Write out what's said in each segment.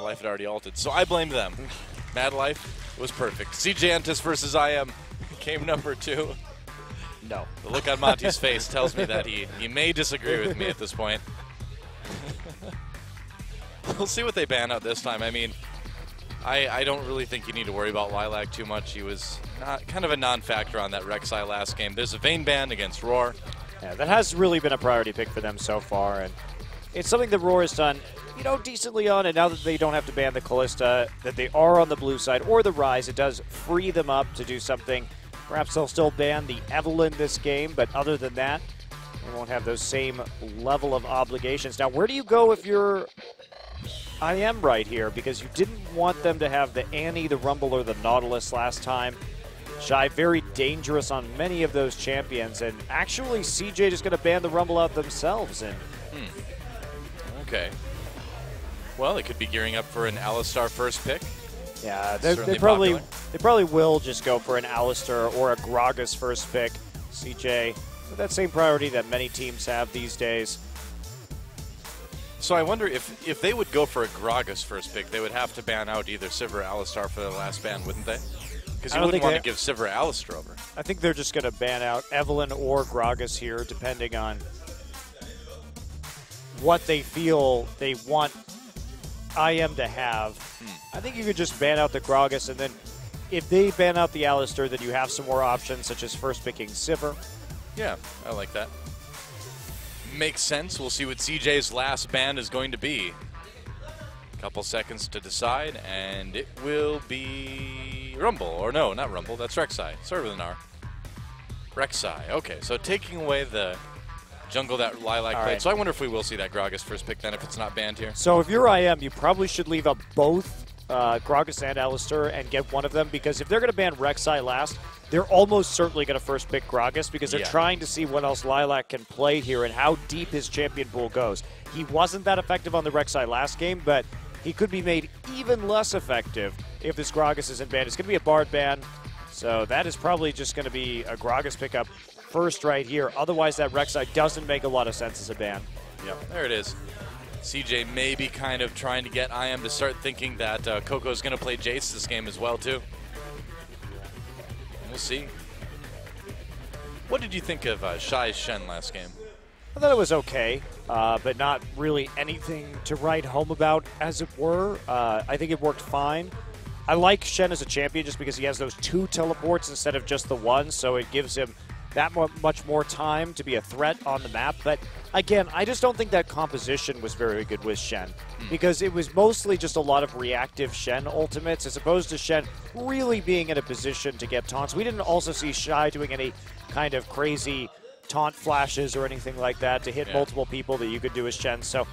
Life had already ulted. So I blamed them. Mad Life was perfect. CJ Entis versus IM game number 2. No. The look on Monty's face tells me that he may disagree with me at this point. We'll see what they ban out this time. I mean, I don't really think you need to worry about Lilac too much. He was kind of a non-factor on that Rek'Sai last game. There's a Vayne ban against Roar. Yeah, that has really been a priority pick for them so far, and it's something that Roar has done, you know, decently on, and now that they don't have to ban the Kalista, that they are on the blue side, or the Ryze, it does free them up to do something. Perhaps they'll still ban the Evelynn this game, but other than that, they won't have those same level of obligations. Now, where do you go if you're IM right here? Because you didn't want them to have the Annie, the Rumble, or the Nautilus last time. Shy, very dangerous on many of those champions, and actually CJ just going to ban the Rumble out themselves. And Okay. Well, they could be gearing up for an Alistar first pick. Yeah, they probably will just go for an Alistar or a Gragas first pick. CJ, with that same priority that many teams have these days. So I wonder if they would go for a Gragas first pick, they would have to ban out either Sivir or Alistar for the last ban, wouldn't they? Because you wouldn't want to give Sivir Alistar over. I think they're just going to ban out Evelynn or Gragas here, depending on what they feel they want IM to have. I think you could just ban out the Gragas, and then if they ban out the Alistar, then you have some more options, such as first picking Sivir. Yeah, I like that. Makes sense. We'll see what CJ's last ban is going to be. Couple seconds to decide, and it will be Rumble. Or no, not Rumble. That's Rek'Sai. Started with an R. Rek'Sai. Okay, so taking away the jungle that Lilac played. Right. So I wonder if we will see that Gragas first pick then if it's not banned here. So if you're IM, you probably should leave up both Gragas and Alistar and get one of them, because if they're going to ban Rek'Sai last, they're almost certainly going to first pick Gragas, because they're trying to see what else Lilac can play here and how deep his champion pool goes. He wasn't that effective on the Rek'Sai last game, but he could be made even less effective if this Gragas isn't banned. It's going to be a Bard ban, so that is probably just going to be a Gragas pickup first right here. Otherwise, that Rek'Sai doesn't make a lot of sense as a ban. Yep, there it is. CJ may be kind of trying to get IM to start thinking that Coco's going to play Jace this game as well, too. We'll see. What did you think of Shy's Shen last game? I thought it was okay, but not really anything to write home about, as it were. I think it worked fine. I like Shen as a champion just because he has those 2 teleports instead of just the 1, so it gives him that much more time to be a threat on the map. But again, I just don't think that composition was very good with Shen, because it was mostly just a lot of reactive Shen ultimates as opposed to Shen really being in a position to get taunts. We didn't also see Shy doing any kind of crazy taunt flashes or anything like that to hit multiple people that you could do as Shen. So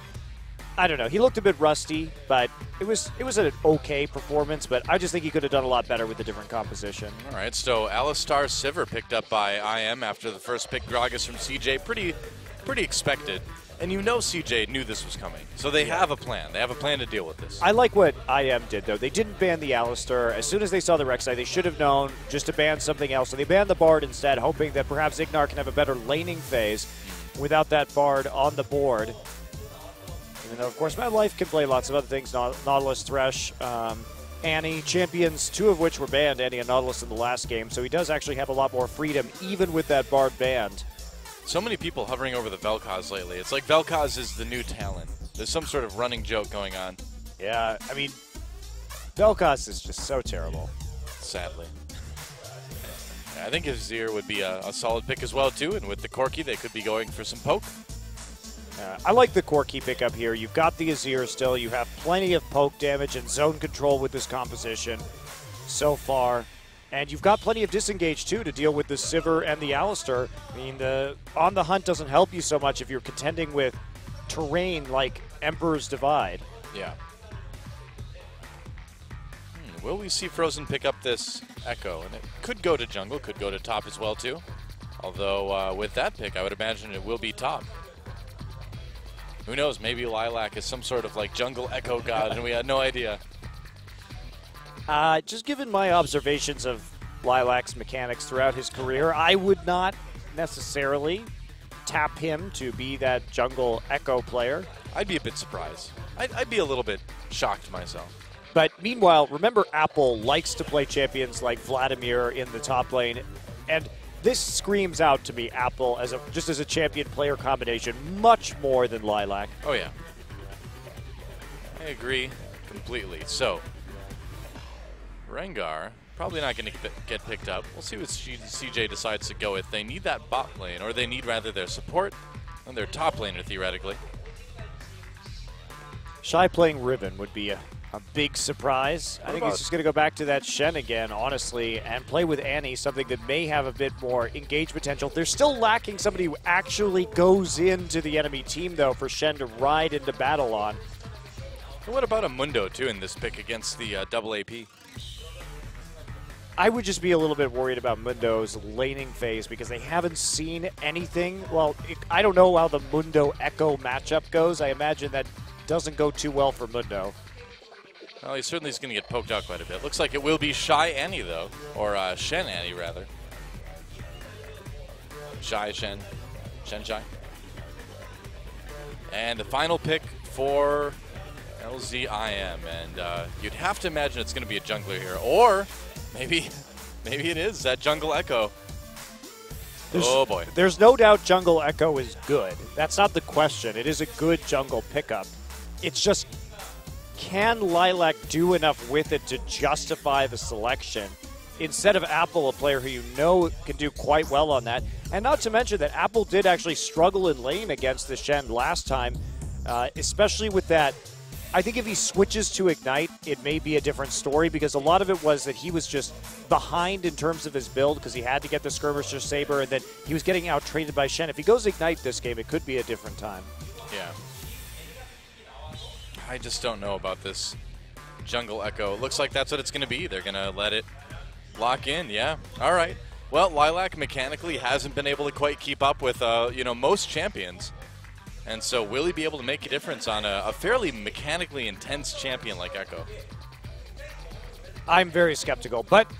I don't know. He looked a bit rusty, but it was an okay performance, but I just think he could have done a lot better with a different composition. All right, so Alistar Sivir picked up by IM after the first pick Gragas from CJ. Pretty expected. And you know CJ knew this was coming. So they have a plan. They have a plan to deal with this. I like what IM did, though. They didn't ban the Alistar. As soon as they saw the Rek'Sai, they should have known just to ban something else. So they banned the Bard instead, hoping that perhaps Ignar can have a better laning phase without that Bard on the board. Even though, of course, Mad Life can play lots of other things. Nautilus, Thresh, Annie, champions, 2 of which were banned, Annie and Nautilus, in the last game. So he does actually have a lot more freedom, even with that Bard banned. So many people hovering over the Vel'Koz lately. It's like Vel'Koz is the new talent. There's some sort of running joke going on. Yeah, I mean, Vel'Koz is just so terrible. Sadly. Yeah, I think Azir would be a solid pick as well, too. And with the Corki, they could be going for some poke. I like the Corki pickup here. You've got the Azir still. You have plenty of poke damage and zone control with this composition so far. And you've got plenty of disengage, too, to deal with the Sivir and the Alistar. I mean, the On the Hunt doesn't help you so much if you're contending with terrain like Emperor's Divide. Yeah. Will we see Frozen pick up this Echo? And it could go to jungle, could go to top as well, too. Although, with that pick, I would imagine it will be top. Who knows? Maybe Lilac is some sort of like jungle echo god, and we had no idea. Just given my observations of Lilac's mechanics throughout his career, I would not necessarily tap him to be that jungle echo player. I'd be a bit surprised. I'd be a little bit shocked myself. But meanwhile, remember Apple likes to play champions like Vladimir in the top lane, and this screams out to me Apple as just as a champion player combination much more than Lilac. Oh yeah, I agree completely. So Rengar probably not going to get picked up. We'll see what CJ decides to go with. They need that bot lane, or they need rather their support and their top laner theoretically. Shy playing Riven would be a big surprise. I think he's just going to go back to that Shen again, honestly, and play with Annie, something that may have a bit more engage potential. They're still lacking somebody who actually goes into the enemy team, though, for Shen to ride into battle on. And what about a Mundo, too, in this pick against the double AP? I would just be a little bit worried about Mundo's laning phase because they haven't seen anything. Well, I don't know how the Mundo Echo matchup goes. I imagine that doesn't go too well for Mundo. Well, he certainly is going to get poked out quite a bit. Looks like it will be Shy Annie, though. Or Shen Annie, rather. Shy Shen. Shen Shy. And the final pick for LZIM. And you'd have to imagine it's going to be a jungler here. Or maybe it is that Jungle Echo. Oh, boy. There's no doubt Jungle Echo is good. That's not the question. It is a good jungle pickup. It's just, can Lilac do enough with it to justify the selection? Instead of Apple, a player who you know can do quite well on that. And not to mention that Apple did actually struggle in lane against the Shen last time, especially with that. I think if he switches to Ignite, it may be a different story because a lot of it was that he was just behind in terms of his build because he had to get the Skirmisher Saber and then he was getting out-traded by Shen. If he goes Ignite this game, it could be a different time. Yeah. I just don't know about this Jungle Echo. It looks like that's what it's going to be. They're going to let it lock in, yeah. All right. Well, Lilac mechanically hasn't been able to quite keep up with, most champions. And so will he be able to make a difference on a fairly mechanically intense champion like Echo? I'm very skeptical, but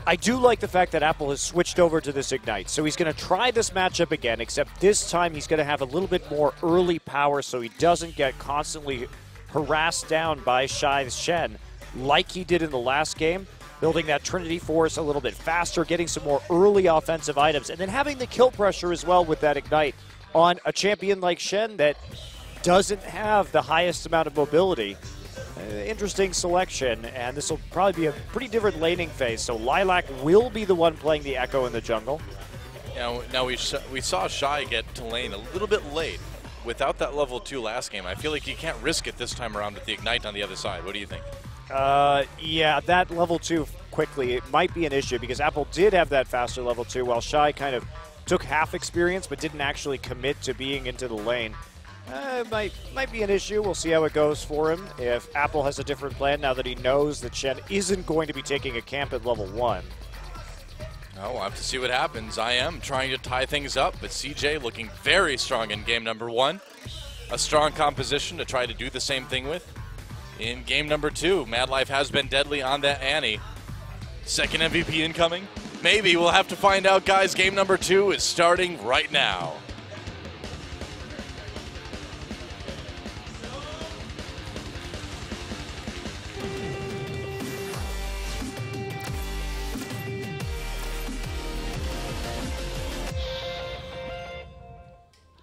I do like the fact that Apple has switched over to this Ignite. So he's going to try this matchup again, except this time he's going to have a little bit more early power so he doesn't get constantly harassed down by Shy Shen like he did in the last game, building that Trinity Force a little bit faster, getting some more early offensive items, and then having the kill pressure as well with that Ignite on a champion like Shen that doesn't have the highest amount of mobility. Interesting selection, and this will probably be a pretty different laning phase. So Lilac will be the one playing the Echo in the jungle. Yeah, now we saw Shy get to lane a little bit late. Without that level 2 last game, I feel like you can't risk it this time around with the Ignite on the other side. What do you think? Yeah, that level 2 quickly, it might be an issue because Apple did have that faster level 2 while Shy kind of took half experience but didn't actually commit to being into the lane. It might be an issue. We'll see how it goes for him if Apple has a different plan now that he knows that Shen isn't going to be taking a camp at level 1. Oh, we'll have to see what happens. I am trying to tie things up, but CJ looking very strong in game number 1. A strong composition to try to do the same thing with. In game number 2, Mad Life has been deadly on that Annie. Second MVP incoming? Maybe. We'll have to find out, guys. Game number 2 is starting right now.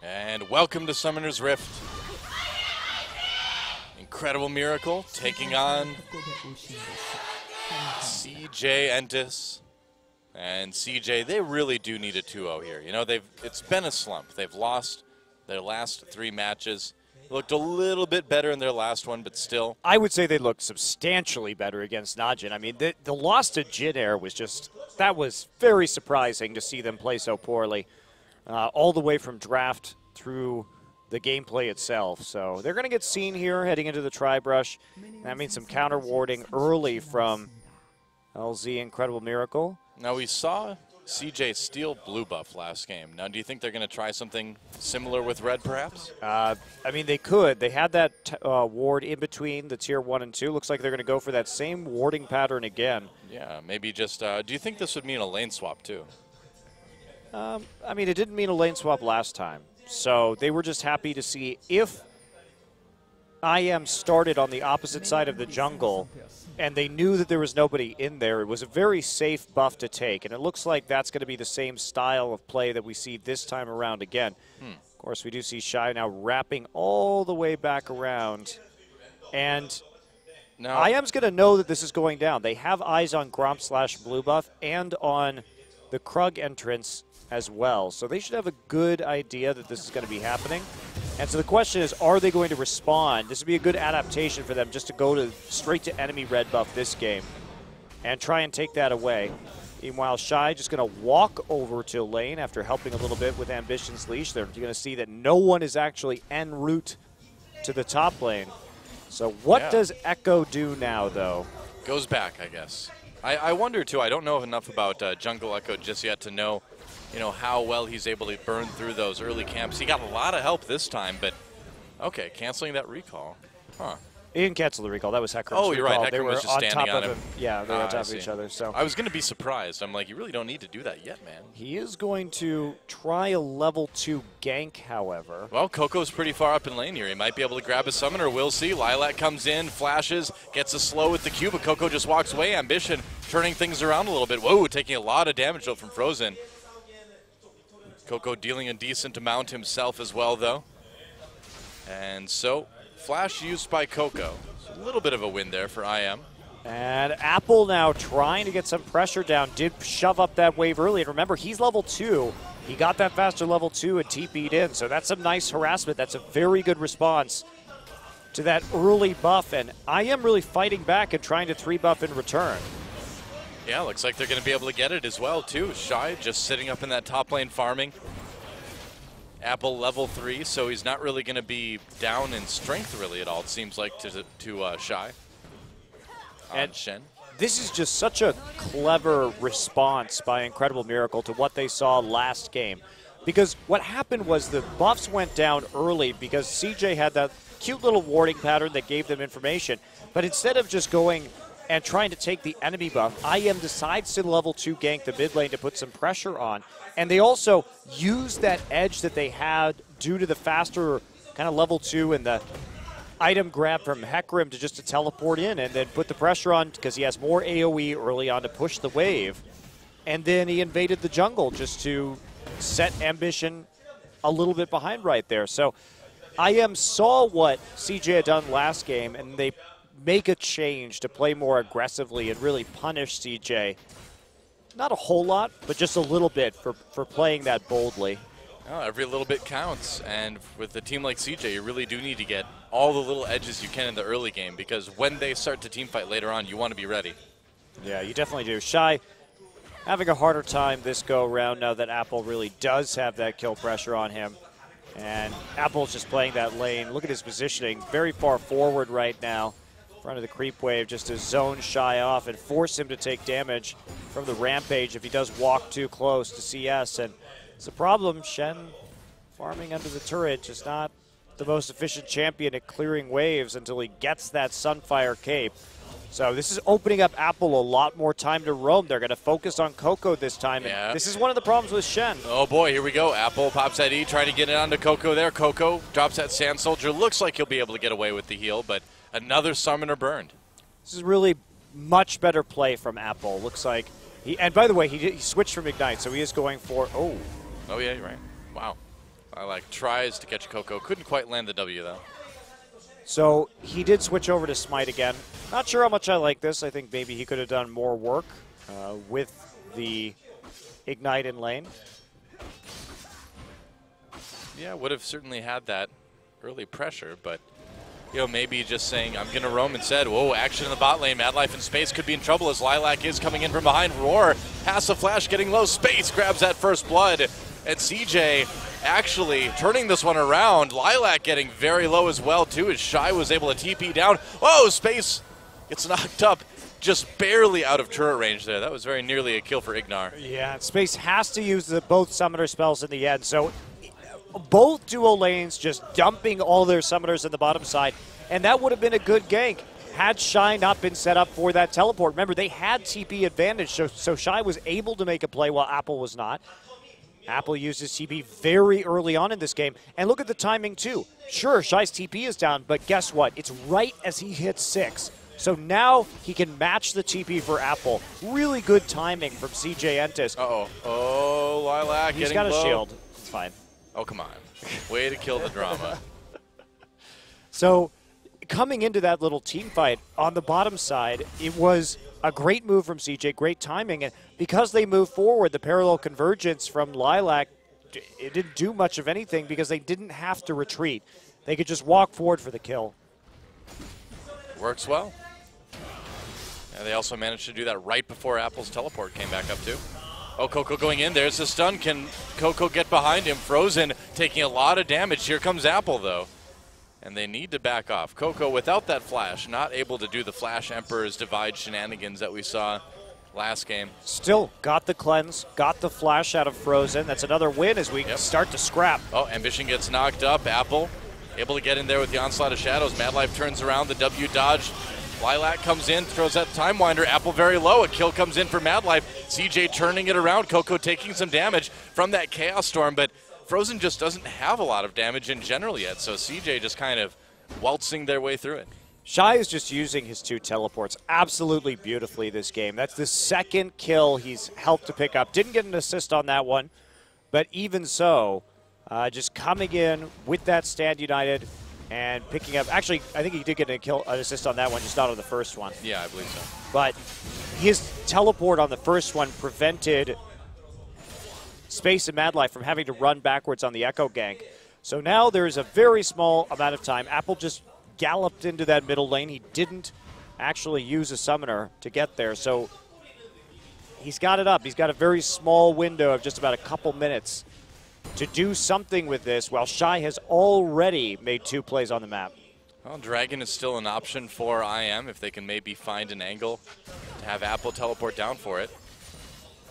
And welcome to Summoner's Rift. Incredible Miracle taking on CJ Entis. And CJ, they really do need a 2-0 here. You know, it's been a slump. They've lost their last 3 matches. Looked a little bit better in their last one, but still. I would say they looked substantially better against Najin. I mean, the loss to Jin Air was just, that was very surprising to see them play so poorly. All the way from draft through the gameplay itself. So they're going to get seen here heading into the Tri-Brush. That means some counter warding early from LZ Incredible Miracle. Now we saw CJ steal blue buff last game. Now do you think they're going to try something similar with red perhaps? I mean, they could. They had that ward in between the tier 1 and 2. Looks like they're going to go for that same warding pattern again. Yeah, maybe just, do you think this would mean a lane swap too? I mean, it didn't mean a lane swap last time. So they were just happy to see if IM started on the opposite side of the jungle, and they knew that there was nobody in there, it was a very safe buff to take. And it looks like that's going to be the same style of play that we see this time around again. Of course, we do see Shy now wrapping all the way back around. And now IM's going to know that this is going down. They have eyes on Gromp/blue buff and on the Krug entrance as well. So they should have a good idea that this is going to be happening. And so the question is, are they going to respond? This would be a good adaptation for them just to go straight to enemy red buff this game and try and take that away. Meanwhile, Shy just going to walk over to lane after helping a little bit with Ambition's leash. They're going to see that no one is actually en route to the top lane. So what does Echo do now, though? Goes back, I guess. I wonder, too. I don't know enough about Jungle Echo just yet to know, how well he's able to burn through those early camps. He got a lot of help this time, but okay, canceling that recall. Huh. He didn't cancel the recall. That was Hecarim's Oh, you're recall. right. Hecarim was just standing on him. Yeah, they were on top of each other. So I was going to be surprised. I'm like, you really don't need to do that yet, man. He is going to try a level 2 gank, however. Well, Coco's pretty far up in lane here. He might be able to grab a summoner. We'll see. Lilac comes in, flashes, gets a slow with the Q, but Coco just walks away. Ambition turning things around a little bit. Whoa, taking a lot of damage though from Frozen. Coco dealing a decent amount himself as well, though. And so, flash used by Coco. So a little bit of a win there for IM. And Apple now trying to get some pressure down. Did shove up that wave early. And remember, he's level 2. He got that faster level 2 and TP'd in. So that's some nice harassment. That's a very good response to that early buff. And IM really fighting back and trying to 3-buff in return. Yeah, looks like they're going to be able to get it as well, too. Shy just sitting up in that top lane farming. Apple level 3, so he's not really going to be down in strength really at all, it seems like, to Shy. And Shen. This is just such a clever response by Incredible Miracle to what they saw last game. Because what happened was the buffs went down early because CJ had that cute little warding pattern that gave them information. But instead of just going and trying to take the enemy buff, IM decides to level 2 gank the mid lane to put some pressure on. And they also used that edge that they had due to the faster kind of level 2 and the item grab from Hecarim to just to teleport in and then put the pressure on because he has more AoE early on to push the wave. And then he invaded the jungle just to set Ambition a little bit behind right there. So IM saw what CJ had done last game, and they make a change to play more aggressively and really punish CJ. Not a whole lot, but just a little bit for playing that boldly. Oh, every little bit counts, and with a team like CJ, you really do need to get all the little edges you can in the early game, because when they start to team fight later on, you want to be ready. Yeah, you definitely do. Shy having a harder time this go-around now that Apple really does have that kill pressure on him. And Apple's just playing that lane. Look at his positioning, very far forward right now. Front of the creep wave just to zone Shy off and force him to take damage from the rampage if he does walk too close to CS. And it's a problem. Shen farming under the turret, just not the most efficient champion at clearing waves until he gets that Sunfire cape. So this is opening up Apple a lot more time to roam. They're going to focus on Coco this time. Yeah. And this is one of the problems with Shen. Oh boy, here we go. Apple pops that E, trying to get it onto Coco there. Coco drops that Sand Soldier. Looks like he'll be able to get away with the heal, but another summoner burned. This is really much better play from Apple. Looks like he, and by the way, he switched from Ignite, so he is going for, Oh yeah, you're right. Wow. Lilac tries to catch Coco. Couldn't quite land the W, though. So he did switch over to Smite again. Not sure how much I like this. I think maybe he could have done more work with the Ignite in lane. Yeah, would have certainly had that early pressure, but maybe just saying, I'm going to roam instead. Whoa, action in the bot lane. Mad Life in Space could be in trouble as Lilac is coming in from behind. Roar has the flash, getting low. Space grabs that first blood. And CJ actually turning this one around. Lilac getting very low as well, too, as Shy was able to TP down. Whoa, Space gets knocked up just barely out of turret range there. That was very nearly a kill for Ignar. Yeah, Space has to use both summoner spells in the end. So both duo lanes just dumping all their summoners in the bottom side. And that would have been a good gank had Shy not been set up for that teleport. Remember, they had TP advantage, so Shy was able to make a play while Apple was not. Apple uses TP very early on in this game. And look at the timing, too. Sure, Shy's TP is down, but guess what? It's right as he hits 6. So now he can match the TP for Apple. Really good timing from CJ Entis. Uh-oh. Oh, Lilac He's getting got a low. shield. It's fine. Oh, come on. Way to kill the drama. So coming into that little team fight on the bottom side, it was a great move from CJ, great timing. And because they moved forward, the parallel convergence from Lilac, it didn't do much of anything because they didn't have to retreat. They could just walk forward for the kill. Works well. And they also managed to do that right before Apple's teleport came back up too. Oh, Coco going in. There's the stun. Can Coco get behind him? Frozen taking a lot of damage. Here comes Apple, though. And they need to back off. Coco, without that flash, not able to do the Flash Emperor's Divide shenanigans that we saw last game. Still got the cleanse, got the flash out of Frozen. That's another win as we start to scrap. Oh, Ambition gets knocked up. Apple able to get in there with the Onslaught of Shadows. Mad Life turns around. The W dodge. Lilac comes in, throws that Time Winder. Apple very low. A kill comes in for Mad Life. CJ turning it around. Coco taking some damage from that Chaos Storm, but Frozen just doesn't have a lot of damage in general yet, so CJ just kind of waltzing their way through it. Shy is just using his 2 teleports absolutely beautifully this game. That's the second kill he's helped to pick up. Didn't get an assist on that one, but even so, just coming in with that Stand United and picking up. Actually, I think he did get an assist on that one, just not on the first one. Yeah, I believe so. But his teleport on the first one prevented Space and Mad Life from having to run backwards on the Echo gank. So now there's a very small amount of time. Apple just galloped into that middle lane. He didn't actually use a summoner to get there. So he's got it up. He's got a very small window of just about a couple minutes to do something with this, while Shy has already made 2 plays on the map. Well, Dragon is still an option for IM if they can maybe find an angle to have Apple teleport down for it.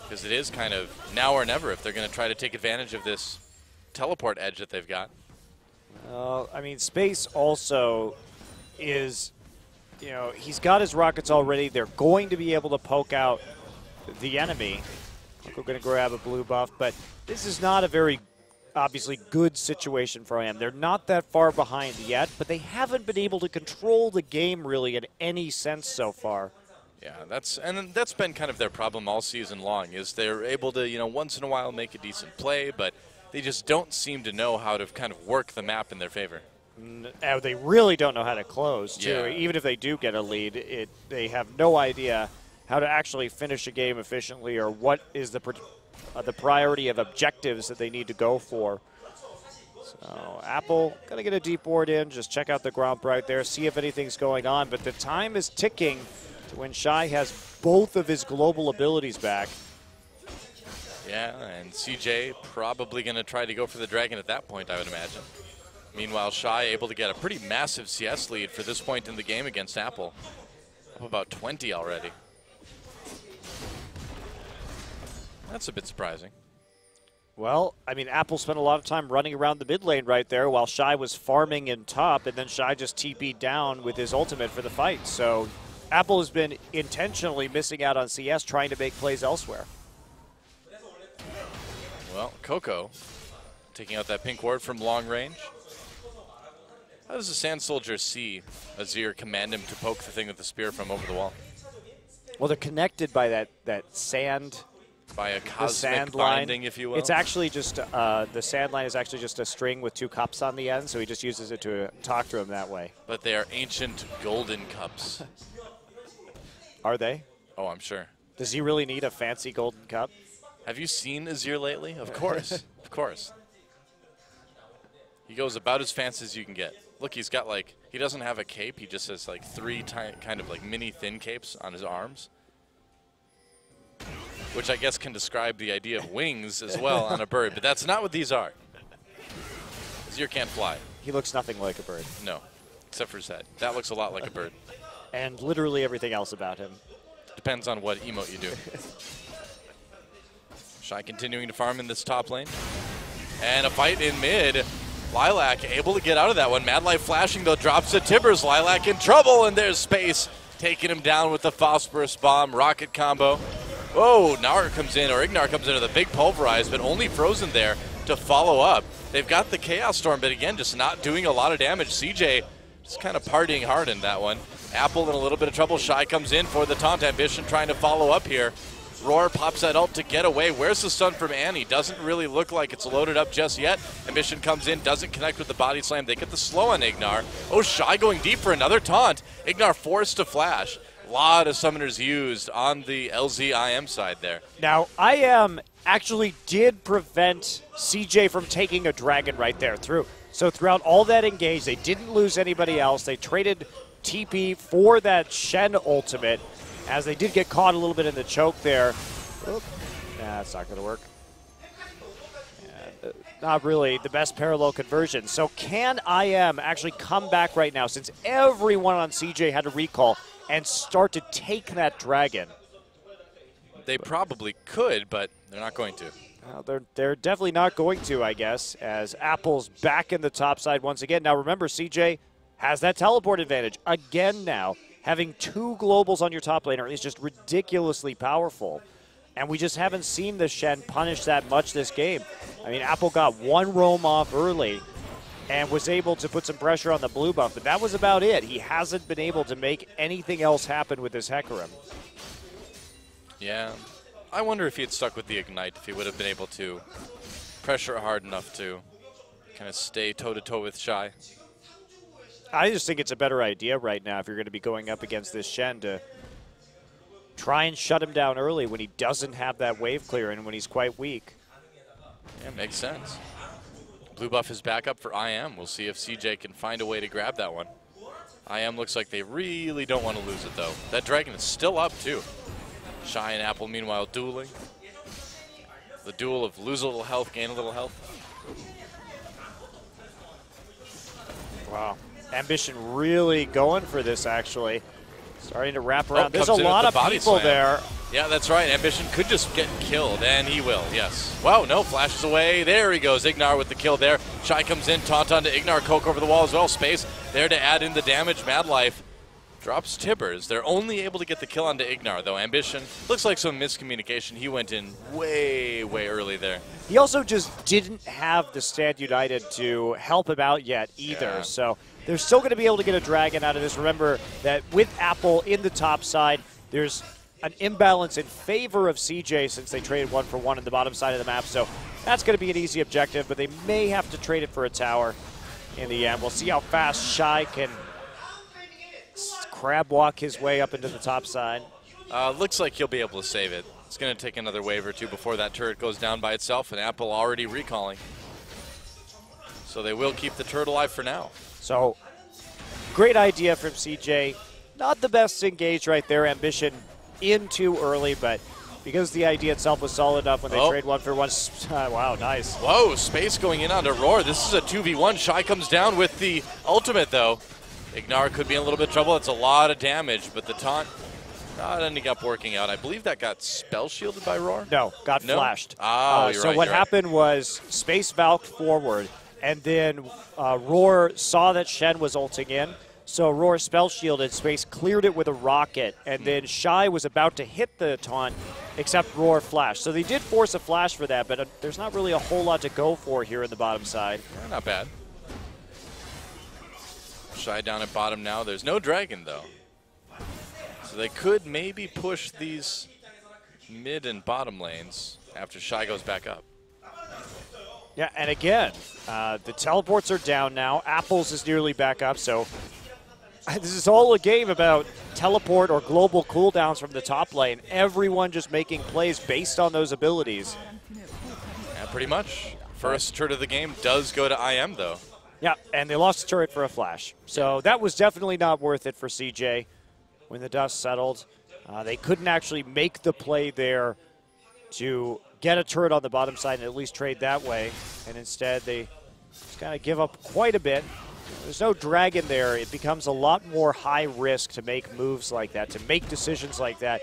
Because it is kind of now or never if they're going to try to take advantage of this teleport edge that they've got. I mean, Space also is, you know, he's got his rockets already. They're going to be able to poke out the enemy. We're going to grab a blue buff, but this is not a very, obviously, good situation for IM. They're not that far behind yet, but they haven't been able to control the game really in any sense so far. Yeah, that's been kind of their problem all season long, is they're able to, you know, once in a while make a decent play, but they just don't seem to know how to kind of work the map in their favor. They really don't know how to close, too. Yeah. Even if they do get a lead, they have no idea how to actually finish a game efficiently or what is the priority of objectives that they need to go for. So Apple going to get a deep ward in, just check out the Gromp right there, see if anything's going on. But the time is ticking to when Shy has both of his global abilities back. Yeah, and CJ probably going to try to go for the Dragon at that point, I would imagine. Meanwhile, Shy able to get a pretty massive CS lead for this point in the game against Apple. Up about 20 already. That's a bit surprising. Well, I mean, Apple spent a lot of time running around the mid lane right there while Shy was farming in top, and then Shy just TP'd down with his ultimate for the fight. So Apple has been intentionally missing out on CS, trying to make plays elsewhere. Well, Coco taking out that pink ward from long range. How does the Sand Soldier see Azir command him to poke the thing with the spear from over the wall? Well, they're connected by that sand. By a cosmic sand binding, line. if you will. It's actually just, the sand line is actually just a string with 2 cups on the end, so he just uses it to talk to him that way. But they are ancient golden cups. Are they? Oh, I'm sure. Does he really need a fancy golden cup? Have you seen Azir lately? Of course. Of course. He goes about as fancy as you can get. Look, he's got like, he doesn't have a cape. He just has like 3 kind of like mini thin capes on his arms. Which I guess can describe the idea of wings as well on a bird. But that's not what these are. Azir can't fly. He looks nothing like a bird. No, except for his head. That looks a lot like a bird. And literally everything else about him. Depends on what emote you do. Shy continuing to farm in this top lane. And a fight in mid. Lilac able to get out of that one. Mad Life flashing though, drops to Tibbers. Lilac in trouble, and there's Space taking him down with the Phosphorus Bomb. Rocket combo. Whoa, Gnar comes in, or Ignar comes into the big pulverize, but only Frozen there to follow up. They've got the Chaos Storm, but again, just not doing a lot of damage. CJ just kind of partying hard in that one. Apple in a little bit of trouble. Shy comes in for the taunt. Ambition trying to follow up here. Roar pops that ult to get away. Where's the stun from Annie? Doesn't really look like it's loaded up just yet. Ambition comes in, doesn't connect with the body slam. They get the slow on Ignar. Oh, Shy going deep for another taunt. Ignar forced to flash. A lot of summoners used on the LZIM side there. Now, IM actually did prevent CJ from taking a dragon right there through. So throughout all that engage, they didn't lose anybody else. They traded TP for that Shen ultimate, as they did get caught a little bit in the choke there. Oop. Nah, that's not going to work. Yeah, not really the best parallel conversion. So can IM actually come back right now, since everyone on CJ had a recall, and start to take that dragon? They probably could, but they're not going to. Well, they're definitely not going to, I guess, as Apple's back in the top side once again. Now remember, CJ has that teleport advantage again now. Having two globals on your top laner is just ridiculously powerful. And we just haven't seen the Shen punish that much this game. I mean, Apple got one roam off early and was able to put some pressure on the blue buff, but that was about it. He hasn't been able to make anything else happen with this Hecarim. Yeah. I wonder if he had stuck with the Ignite, if he would have been able to pressure hard enough to kind of stay toe-to-toe with Shy. I just think it's a better idea right now if you're going to be going up against this Shen to try and shut him down early when he doesn't have that wave clear and when he's quite weak. Yeah, makes sense. Blue buff is back up for IM. We'll see if CJ can find a way to grab that one. IM looks like they really don't want to lose it, though. That dragon is still up, too. Shy and Apple, meanwhile, dueling. The duel of lose a little health, gain a little health. Wow. Ambition really going for this, actually. Starting to wrap around. There's a lot of people there. Yeah, that's right. Ambition could just get killed, and he will, yes. Wow, no, flashes away. There he goes. Ignar with the kill there. Shy comes in, taunt onto Ignar. Coke over the wall as well. Space there to add in the damage. Mad Life drops Tibbers. They're only able to get the kill onto Ignar, though. Ambition looks like some miscommunication. He went in way, way early there. He also just didn't have the Stand United to help him out yet either, Yeah. so they're still going to be able to get a dragon out of this. Remember that with Apple in the top side, there's an imbalance in favor of CJ since they traded 1-for-1 in the bottom side of the map, so that's going to be an easy objective, but they may have to trade it for a tower in the end. We'll see how fast Shy can crab walk his way up into the top side. Looks like he'll be able to save it. It's going to take another wave or two before that turret goes down by itself, and Apple already recalling. So they will keep the turret alive for now. So, great idea from CJ. Not the best engage right there. Ambition in too early, but because the idea itself was solid enough when they trade 1-for-1. Wow, nice. Whoa, Space going in onto Roar. This is a 2v1. Shy comes down with the ultimate, though. Ignar could be in a little bit of trouble. It's a lot of damage, but the taunt not ending up working out. I believe that got spell shielded by Roar? No, got flashed. Oh, you're so right, what happened was Space valked forward, and then Roar saw that Shen was ulting in, so Roar spell shielded. Space cleared it with a rocket, and then Shy was about to hit the taunt, except Roar flashed. So they did force a flash for that, but there's not really a whole lot to go for here in the bottom side. Yeah, not bad. Shy down at bottom now. There's no dragon, though. So they could maybe push these mid and bottom lanes after Shy goes back up. Yeah, and again, the teleports are down now. Apples is nearly back up, so this is all a game about teleport or global cooldowns from the top lane. Everyone just making plays based on those abilities. Yeah, pretty much. First turret of the game does go to IM, though. Yeah, and they lost the turret for a flash. So that was definitely not worth it for CJ when the dust settled. They couldn't actually make the play there to get a turret on the bottom side and at least trade that way. And instead, they just kind of give up quite a bit. There's no dragon there. It becomes a lot more high risk to make moves like that, to make decisions like that,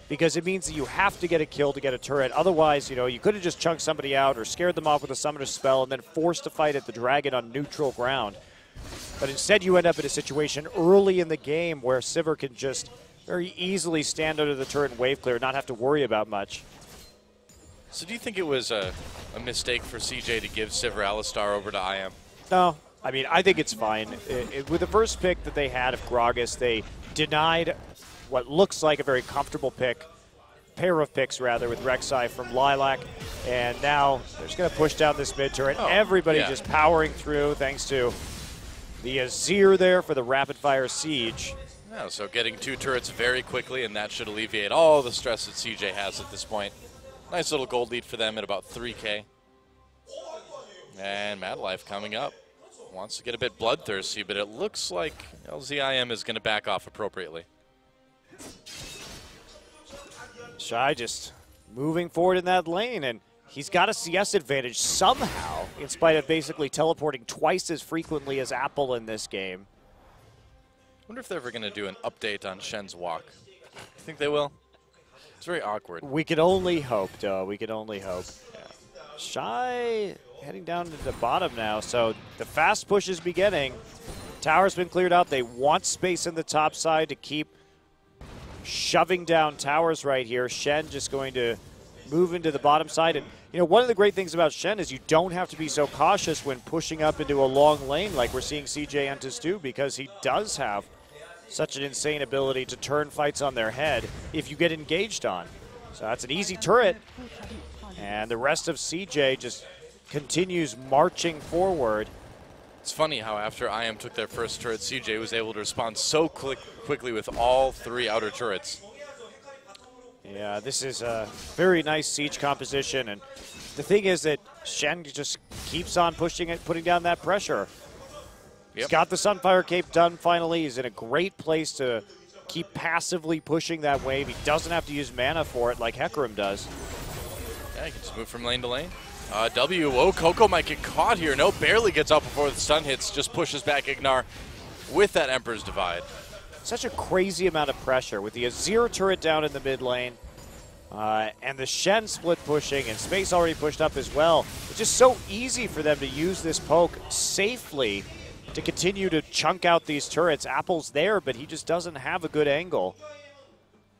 because it means that you have to get a kill to get a turret. Otherwise, you know, you could have just chunked somebody out or scared them off with a summoner spell and then forced to fight at the dragon on neutral ground. But instead, you end up in a situation early in the game where Sivir can just very easily stand under the turret and wave clear, not have to worry about much. So do you think it was a mistake for CJ to give Sivir Alistar over to IM? No. I mean, I think it's fine. With the first pick that they had of Gragas, they denied what looks like a very comfortable pair of picks rather, with Rek'Sai from Lilac. And now they're just going to push down this mid turret. Everybody just powering through thanks to the Azir there for the rapid-fire siege. Yeah, so getting 2 turrets very quickly, and that should alleviate all the stress that CJ has at this point. Nice little gold lead for them at about 3K. And Mad Life coming up. Wants to get a bit bloodthirsty, but it looks like LZIM is going to back off appropriately. Shy just moving forward in that lane, and he's got a CS advantage somehow, in spite of basically teleporting twice as frequently as Apple in this game. I wonder if they're ever going to do an update on Shen's walk. You think they will? It's very awkward. We can only hope, though. We can only hope. Yeah. Shy heading down to the bottom now, so the fast push is beginning. Tower's been cleared out. They want space in the top side to keep shoving down towers right here. Shen just going to move into the bottom side. And, you know, one of the great things about Shen is you don't have to be so cautious when pushing up into a long lane like we're seeing CJ Entus do, because he does have such an insane ability to turn fights on their head if you get engaged on. So that's an easy turret. And the rest of CJ just continues marching forward. It's funny how after IM took their first turret, CJ was able to respond so quickly with all 3 outer turrets. Yeah, this is a very nice siege composition, and the thing is that Shen just keeps on pushing it, putting down that pressure. He's got the Sunfire Cape done finally. He's in a great place to keep passively pushing that wave. He doesn't have to use mana for it like Hecarim does. Yeah, he can just move from lane to lane. Coco might get caught here. No, barely gets out before the stun hits, just pushes back Ignar with that Emperor's Divide. Such a crazy amount of pressure with the Azir turret down in the mid lane and the Shen split pushing and space already pushed up as well. It's just so easy for them to use this poke safely to continue to chunk out these turrets. Apple's there, but he just doesn't have a good angle.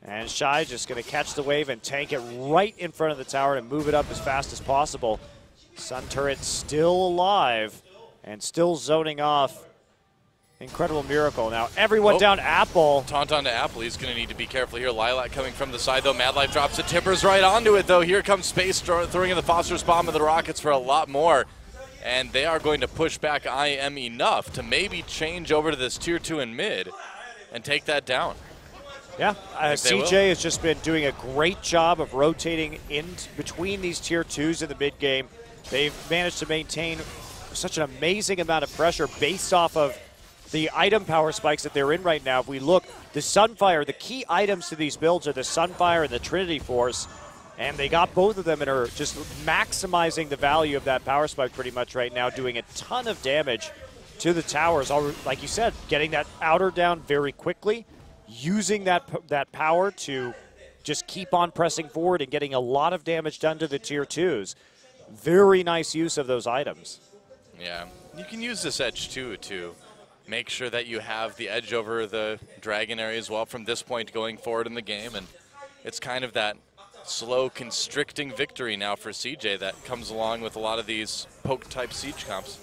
And Shy just going to catch the wave and tank it right in front of the tower and move it up as fast as possible. Sun turret still alive and still zoning off. Incredible miracle. Now everyone down Apple. Taunt onto Apple. He's going to need to be careful here. Lilac coming from the side, though. Mad Life drops the timbers right onto it, though. Here comes Space throwing in the Phosphorus Bomb of the Rockets for a lot more. And they are going to push back IM enough to maybe change over to this tier 2 in mid and take that down. Yeah, CJ has just been doing a great job of rotating in between these tier 2s in the mid game. They've managed to maintain such an amazing amount of pressure based off of the item power spikes that they're in right now. If we look, the Sunfire, the key items to these builds are the Sunfire and the Trinity Force, and they got both of them and are just maximizing the value of that power spike pretty much right now, doing a ton of damage to the towers. Like you said, getting that outer down very quickly, using that power to just keep on pressing forward and getting a lot of damage done to the tier 2s. Very nice use of those items. Yeah, you can use this edge too to make sure that you have the edge over the dragon area as well from this point going forward in the game, and it's kind of that slow constricting victory now for CJ that comes along with a lot of these poke type siege comps.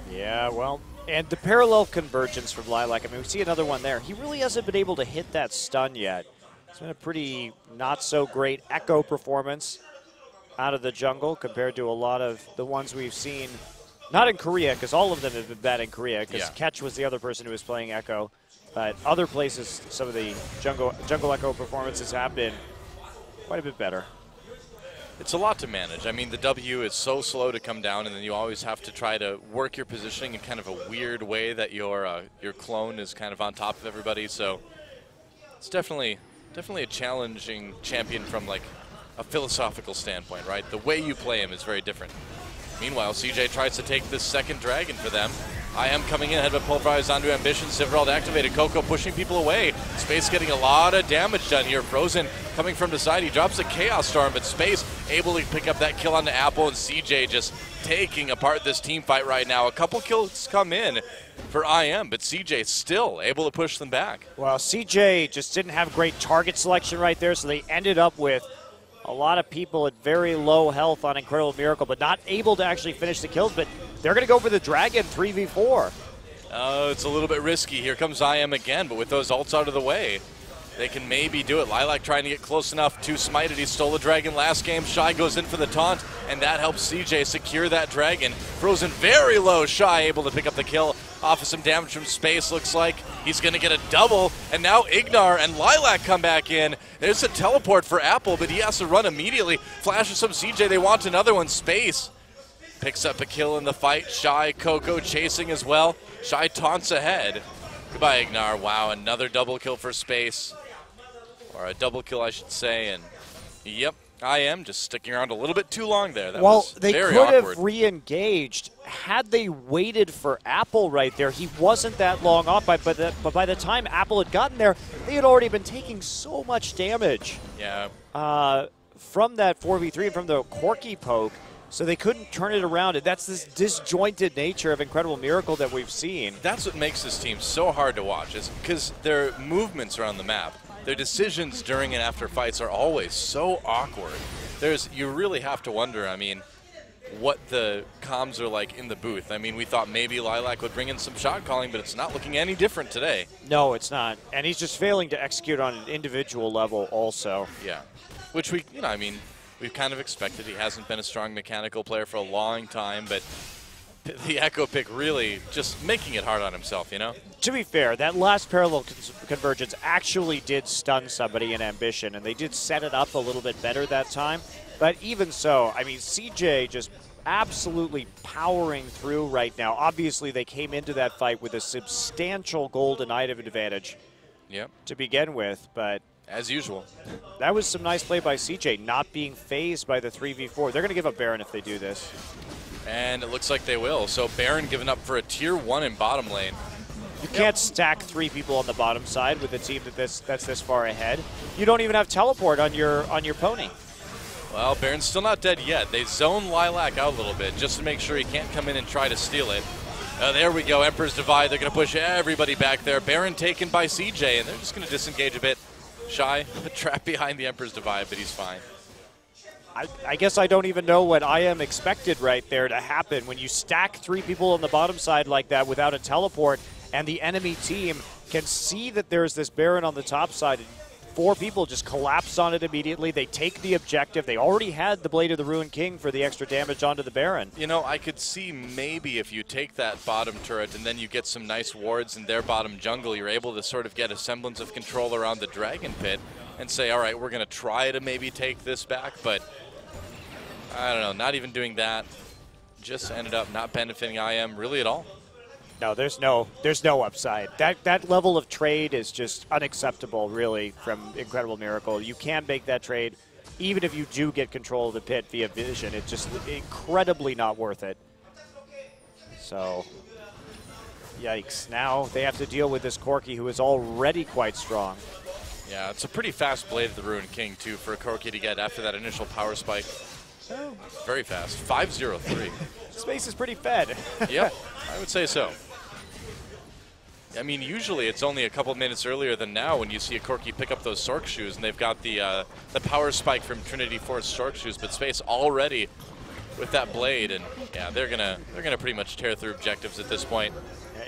Yeah, well, and the parallel convergence from Lilac, I mean, we see another one there. He really hasn't been able to hit that stun yet. It's been a pretty not so great echo performance out of the jungle compared to a lot of the ones we've seen. Not in Korea, because all of them have been bad in Korea, because Ketch was the other person who was playing Echo. But other places, some of the jungle Echo performances have been quite a bit better. It's a lot to manage. I mean, the W is so slow to come down, and then you always have to try to work your positioning in kind of a weird way that your clone is kind of on top of everybody. So it's definitely a challenging champion from like a philosophical standpoint, right? The way you play him is very different. Meanwhile, CJ tries to take this second dragon for them. IM coming in, headbutt pulverized onto Ambition. Sivir activated. Coco pushing people away. Space getting a lot of damage done here. Frozen coming from the side. He drops a Chaos Storm, but Space able to pick up that kill on the Apple, and CJ just taking apart this team fight right now. A couple kills come in for IM, but CJ still able to push them back. Well, CJ just didn't have great target selection right there, so they ended up with a lot of people at very low health on Incredible Miracle, but not able to actually finish the kills. But they're going to go for the Dragon 3v4. Oh, it's a little bit risky. Here comes IM again, but with those ults out of the way, they can maybe do it. Lilac trying to get close enough to smite it. He stole the Dragon last game. Shy goes in for the taunt, and that helps CJ secure that Dragon. Frozen very low. Shy able to pick up the kill off of some damage from Space. Looks like he's going to get a double, and now Ignar and Lilac come back in. There's a teleport for Apple, but he has to run immediately. Flashes some CJ. They want another one. Space picks up a kill in the fight. Shy, Coco chasing as well. Shy taunts ahead. Goodbye, Ignar. Wow, another double kill for Space. Or a double kill, I should say. And yep, IM just sticking around a little bit too long there. That was they very could awkward. have re-engaged had they waited for Apple right there. He wasn't that long off, but by the time Apple had gotten there, they had already been taking so much damage. Yeah. From that 4v3 and from the Corky poke, so they couldn't turn it around. And that's this disjointed nature of Incredible Miracle that we've seen. That's what makes this team so hard to watch, is because their movements around the map, their decisions during and after fights are always so awkward. You really have to wonder, I mean, what the comms are like in the booth. I mean, we thought maybe Lilac would bring in some shot calling, but it's not looking any different today. No, it's not. And he's just failing to execute on an individual level also. Yeah, which we've kind of expected. He hasn't been a strong mechanical player for a long time, but the Echo pick really just making it hard on himself, you know? To be fair, that last parallel convergence actually did stun somebody in Ambition, and they did set it up a little bit better that time. But even so, I mean, CJ just absolutely powering through right now. Obviously, they came into that fight with a substantial golden item advantage to begin with, but as usual. That was some nice play by CJ, not being phased by the 3v4. They're going to give up Baron if they do this. And it looks like they will. So Baron giving up for a tier 1 in bottom lane. You can't stack 3 people on the bottom side with a team that's this far ahead. You don't even have teleport on your pony. Well, Baron's still not dead yet. They zone Lilac out a little bit just to make sure he can't come in and try to steal it. There we go, Emperor's Divide. They're going to push everybody back there. Baron taken by CJ, and they're just going to disengage a bit. Shy, trapped behind the Emperor's Divide, but he's fine. I guess I don't even know what I am expected right there to happen. When you stack 3 people on the bottom side like that without a teleport, and the enemy team can see that there's this Baron on the top side, and 4 people just collapse on it immediately. They take the objective. They already had the Blade of the Ruined King for the extra damage onto the Baron. You know, I could see maybe if you take that bottom turret and then you get some nice wards in their bottom jungle, you're able to sort of get a semblance of control around the Dragon Pit and say, all right, we're going to try to maybe take this back, but I don't know, not even doing that. Just ended up not benefiting IM really at all. No, there's no upside. That level of trade is just unacceptable, really, from Incredible Miracle. You can make that trade, even if you do get control of the pit via vision. It's just incredibly not worth it. So, yikes. Now they have to deal with this Corky, who is already quite strong. Yeah, it's a pretty fast Blade of the Ruined King, too, for a Corky to get after that initial power spike. Oh. Very fast. 5-0-3. Space is pretty fed. Yeah, I would say so. I mean, usually it's only a couple minutes earlier than now when you see a Corky pick up those Sork shoes, and they've got the power spike from Trinity Force Sork shoes, but Space already with that blade, and yeah, they're gonna pretty much tear through objectives at this point.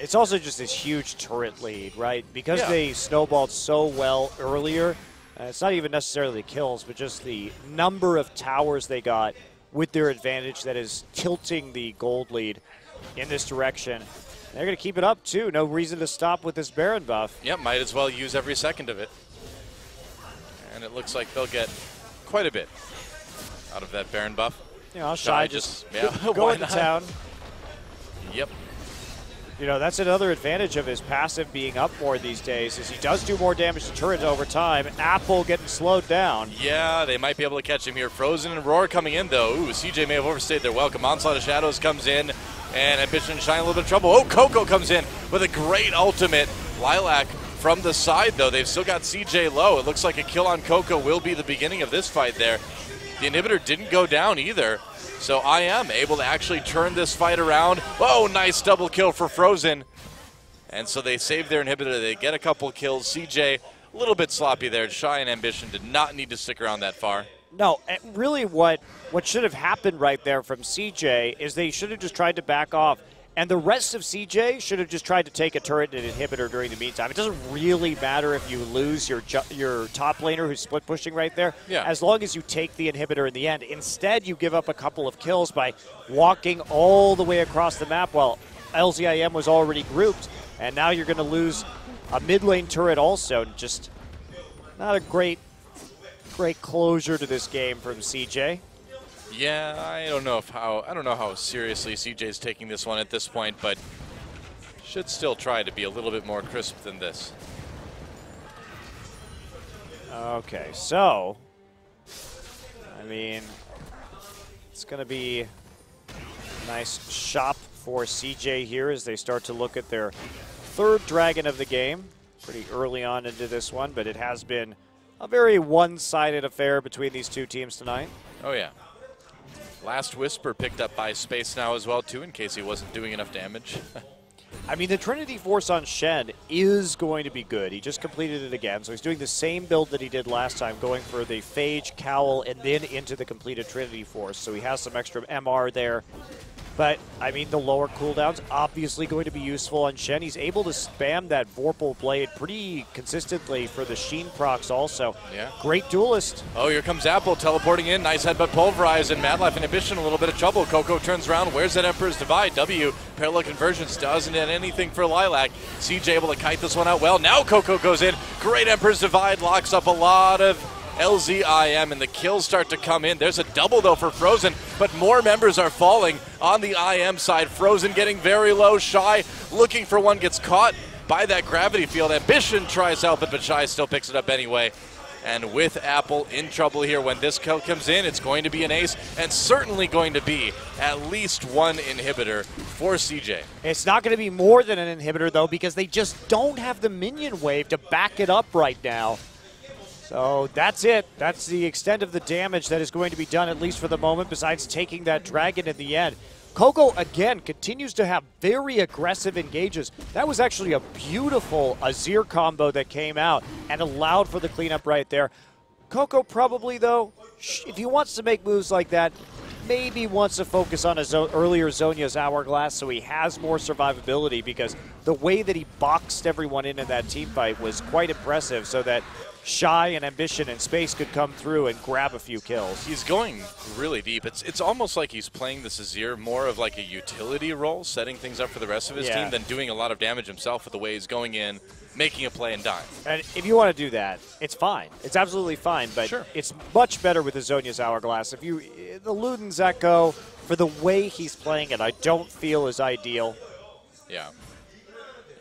It's also just this huge turret lead, right? Because they snowballed so well earlier. It's not even necessarily the kills, but just the number of towers they got with their advantage that is tilting the gold lead in this direction. They're going to keep it up, too. No reason to stop with this Baron buff. Yep, might as well use every second of it. And it looks like they'll get quite a bit out of that Baron buff. You know, Shy just yeah, go into town. Yep. You know, that's another advantage of his passive being up more these days, is he does do more damage to turrets over time. Apple getting slowed down. Yeah, they might be able to catch him here. Frozen and Roar coming in, though. Ooh, CJ may have overstayed their welcome. Onslaught of Shadows comes in, and Ambition and Shine a little bit of trouble. Oh, Coco comes in with a great ultimate. Lilac from the side, though. They've still got CJ low. It looks like a kill on Coco will be the beginning of this fight there. The inhibitor didn't go down either. So I am able to actually turn this fight around. Oh, nice double kill for Frozen. And so they save their inhibitor. They get a couple kills. CJ, a little bit sloppy there. Shy and Ambition did not need to stick around that far. No, really what should have happened right there from CJ is they should have just tried to back off. And the rest of CJ should have just tried to take a turret and inhibitor during the meantime. It doesn't really matter if you lose your top laner who's split pushing right there, as long as you take the inhibitor in the end. Instead, you give up a couple of kills by walking all the way across the map while LZIM was already grouped. And now you're going to lose a mid lane turret also. Just not a great closure to this game from CJ. Yeah, I don't know how seriously CJ's taking this one at this point, but should still try to be a little bit more crisp than this. Okay, so I mean, it's going to be a nice shop for CJ here as they start to look at their third dragon of the game. Pretty early on into this one, but it has been a very one-sided affair between these two teams tonight. Oh yeah. Last Whisper picked up by Space now as well, too, in case he wasn't doing enough damage. I mean, the Trinity Force on Shen is going to be good. He just completed it again, so he's doing the same build that he did last time, going for the Phage, Cowl, and then into the completed Trinity Force. So he has some extra MR there. But, I mean, the lower cooldown's obviously going to be useful on Shen. He's able to spam that Vorpal Blade pretty consistently for the Sheen procs also. Yeah. Great duelist. Oh, here comes Apple teleporting in. Nice headbutt pulverize, and Mad Life Inhibition a little bit of trouble. Coco turns around. Where's that Emperor's Divide? W, Parallel Convergence doesn't add anything for Lilac. CJ able to kite this one out well. Now Coco goes in. Great Emperor's Divide locks up a lot of LZIM, and the kills start to come in. There's a double, though, for Frozen, but more members are falling on the IM side. Frozen getting very low. Shy looking for one, gets caught by that gravity field. Ambition tries to help it, but Shy still picks it up anyway. And with Apple in trouble here, when this kill comes in, it's going to be an ace, and certainly going to be at least one inhibitor for CJ. It's not going to be more than an inhibitor, though, because they just don't have the minion wave to back it up right now. So that's it. That's the extent of the damage that is going to be done, at least for the moment, besides taking that dragon in the end. Coco, again, continues to have very aggressive engages. That was actually a beautiful Azir combo that came out and allowed for the cleanup right there. Coco probably, though, if he wants to make moves like that, maybe wants to focus on his earlier Zhonya's Hourglass so he has more survivability, because the way that he boxed everyone in that team fight was quite impressive, so that Shy and Ambition and Space could come through and grab a few kills. He's going really deep. It's almost like he's playing this Azir more of like a utility role, setting things up for the rest of his team, than doing a lot of damage himself with the way he's going in, making a play and dying. And if you want to do that, it's fine. It's absolutely fine, but it's much better with the Zhonya's Hourglass. If you, the Luden's Echo, for the way he's playing it, I don't feel is ideal. Yeah.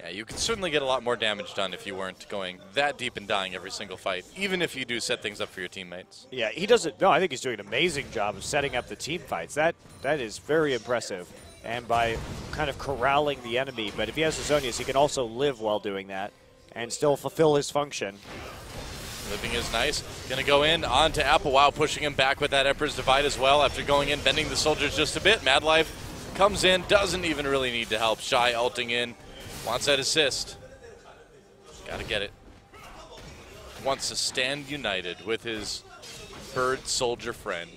Yeah, you could certainly get a lot more damage done if you weren't going that deep and dying every single fight, even if you do set things up for your teammates. Yeah, he doesn't. No, I think he's doing an amazing job of setting up the team fights. That is very impressive, and by kind of corralling the enemy. But if he has the Zhonyas, he can also live while doing that and still fulfill his function. Living is nice. Going to go in onto Apple while pushing him back with that Emperor's Divide as well. After going in, bending the soldiers just a bit. Mad Life comes in, doesn't even really need to help. Shy ulting in. Wants that assist. Gotta get it. Wants to stand united with his bird soldier friend.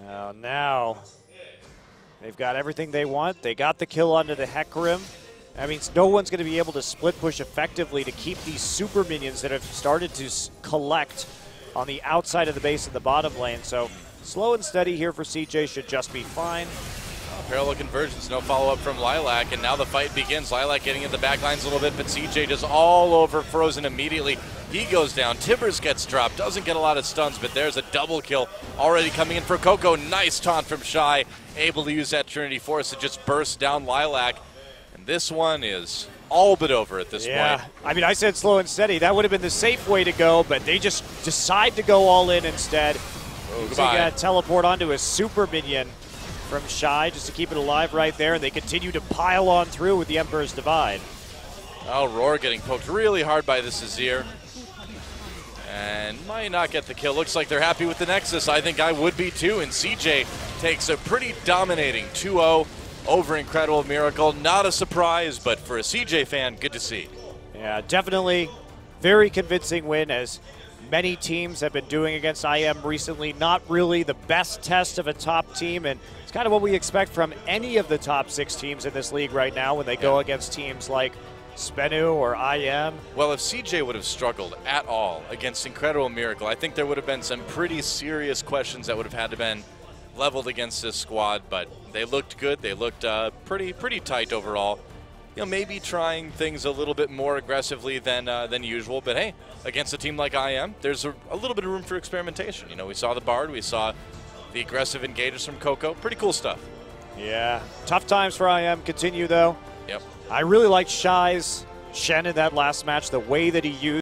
Now they've got everything they want. They got the kill onto the Hecarim. That means no one's going to be able to split push effectively to keep these super minions that have started to collect on the outside of the base of the bottom lane. So slow and steady here for CJ should just be fine. Parallel Convergence, no follow-up from Lilac, and now the fight begins. Lilac getting in the back lines a little bit, but CJ just all over Frozen immediately. He goes down. Tibbers gets dropped. Doesn't get a lot of stuns, but there's a double kill already coming in for Coco. Nice taunt from Shy. Able to use that Trinity Force to just burst down Lilac. And this one is all but over at this point. I mean, I said slow and steady. That would have been the safe way to go, but they just decide to go all in instead. Oh, so you got to teleport onto a super minion from Shy just to keep it alive right there, and they continue to pile on through with the Emperor's Divide. Oh, Roar getting poked really hard by this Azir. And might not get the kill. Looks like they're happy with the Nexus. I think I would be too. And CJ takes a pretty dominating 2-0 over Incredible Miracle. Not a surprise, but for a CJ fan, good to see. Yeah, definitely very convincing win, as many teams have been doing against IM recently. Not really the best test of a top team, and it's kind of what we expect from any of the top 6 teams in this league right now when they go against teams like Spenu or IM. Well, if CJ would have struggled at all against Incredible Miracle, I think there would have been some pretty serious questions that would have had to been leveled against this squad, but they looked good. They looked pretty tight overall. You know, maybe trying things a little bit more aggressively than usual, but hey, against a team like IM, there's a little bit of room for experimentation. You know, we saw the Bard, we saw the aggressive engages from Coco. Pretty cool stuff. Yeah, tough times for IM continue though. Yep. I really liked Shy's Shen in that last match, the way that he used